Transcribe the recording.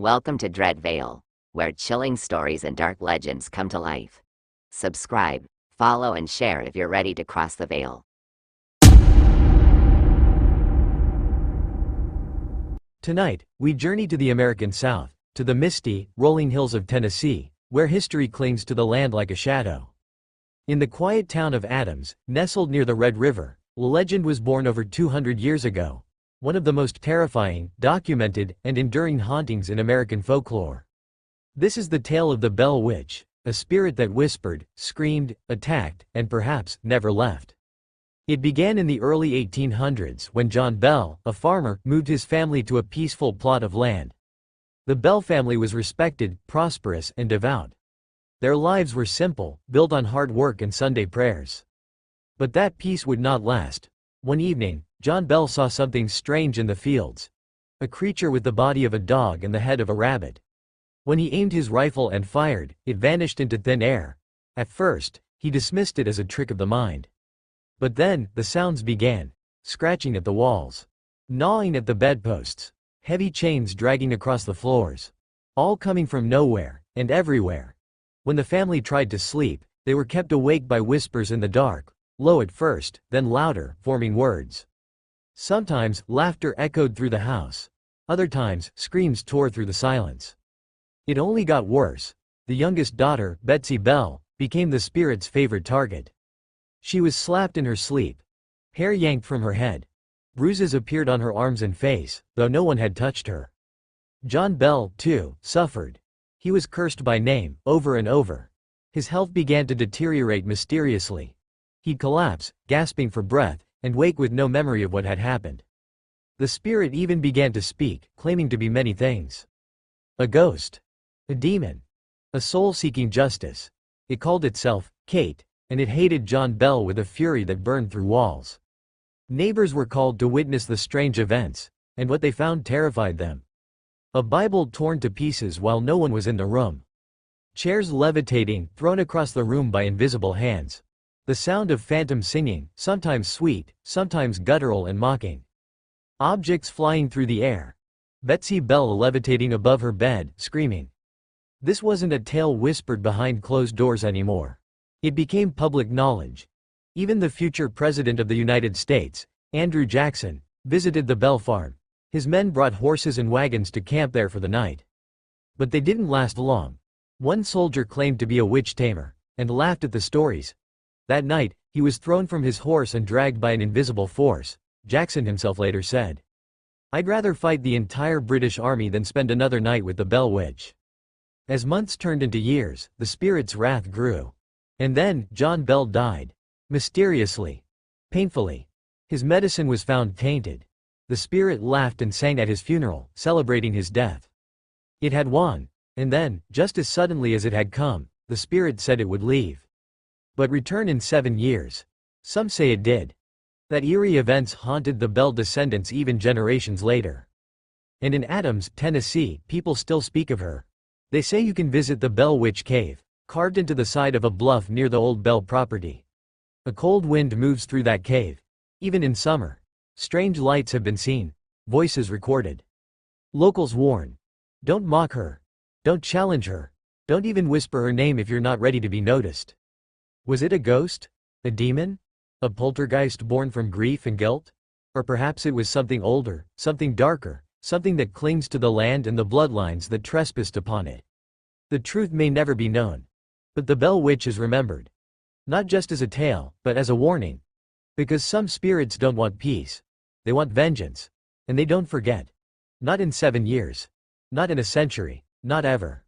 Welcome to Dread Vale, where chilling stories and dark legends come to life. Subscribe, follow, and share if you're ready to cross the veil. Tonight, we journey to the American South, to the misty, rolling hills of Tennessee, where history clings to the land like a shadow. In the quiet town of Adams, nestled near the Red River, a legend was born over 200 years ago, one of the most terrifying, documented, and enduring hauntings in American folklore. This is the tale of the Bell Witch, a spirit that whispered, screamed, attacked, and perhaps never left. It began in the early 1800s when John Bell, a farmer, moved his family to a peaceful plot of land. The Bell family was respected, prosperous, and devout. Their lives were simple, built on hard work and Sunday prayers. But that peace would not last. One evening, John Bell saw something strange in the fields. A creature with the body of a dog and the head of a rabbit. When he aimed his rifle and fired, it vanished into thin air. At first, he dismissed it as a trick of the mind. But then, the sounds began. Scratching at the walls. Gnawing at the bedposts. Heavy chains dragging across the floors. All coming from nowhere, and everywhere. When the family tried to sleep, they were kept awake by whispers in the dark, low at first, then louder, forming words. Sometimes, laughter echoed through the house. Other times, screams tore through the silence. It only got worse. The youngest daughter, Betsy Bell, became the spirit's favorite target. She was slapped in her sleep. Hair yanked from her head. Bruises appeared on her arms and face, though no one had touched her. John Bell, too, suffered. He was cursed by name, over and over. His health began to deteriorate mysteriously. He'd collapse, gasping for breath, and wake with no memory of what had happened. The spirit even began to speak, claiming to be many things. A ghost. A demon. A soul seeking justice. It called itself Kate, and it hated John Bell with a fury that burned through walls. Neighbors were called to witness the strange events, and what they found terrified them. A Bible torn to pieces while no one was in the room. Chairs levitating, thrown across the room by invisible hands. The sound of phantom singing, sometimes sweet, sometimes guttural and mocking. Objects flying through the air. Betsy Bell levitating above her bed, screaming. This wasn't a tale whispered behind closed doors anymore. It became public knowledge. Even the future President of the United States, Andrew Jackson, visited the Bell farm. His men brought horses and wagons to camp there for the night. But they didn't last long. One soldier claimed to be a witch tamer, and laughed at the stories. That night, he was thrown from his horse and dragged by an invisible force, Jackson himself later said. I'd rather fight the entire British army than spend another night with the Bell Witch. As months turned into years, the spirit's wrath grew. And then, John Bell died. Mysteriously. Painfully. His medicine was found tainted. The spirit laughed and sang at his funeral, celebrating his death. It had won. And then, just as suddenly as it had come, the spirit said it would leave. But return in 7 years. Some say it did. That eerie events haunted the Bell descendants even generations later. And in Adams, Tennessee, people still speak of her. They say you can visit the Bell Witch Cave, carved into the side of a bluff near the old Bell property. A cold wind moves through that cave. Even in summer. Strange lights have been seen. Voices recorded. Locals warn. Don't mock her. Don't challenge her. Don't even whisper her name if you're not ready to be noticed. Was it a ghost? A demon? A poltergeist born from grief and guilt? Or perhaps it was something older, something darker, something that clings to the land and the bloodlines that trespassed upon it. The truth may never be known. But the Bell Witch is remembered. Not just as a tale, but as a warning. Because some spirits don't want peace. They want vengeance. And they don't forget. Not in 7 years. Not in a century. Not ever.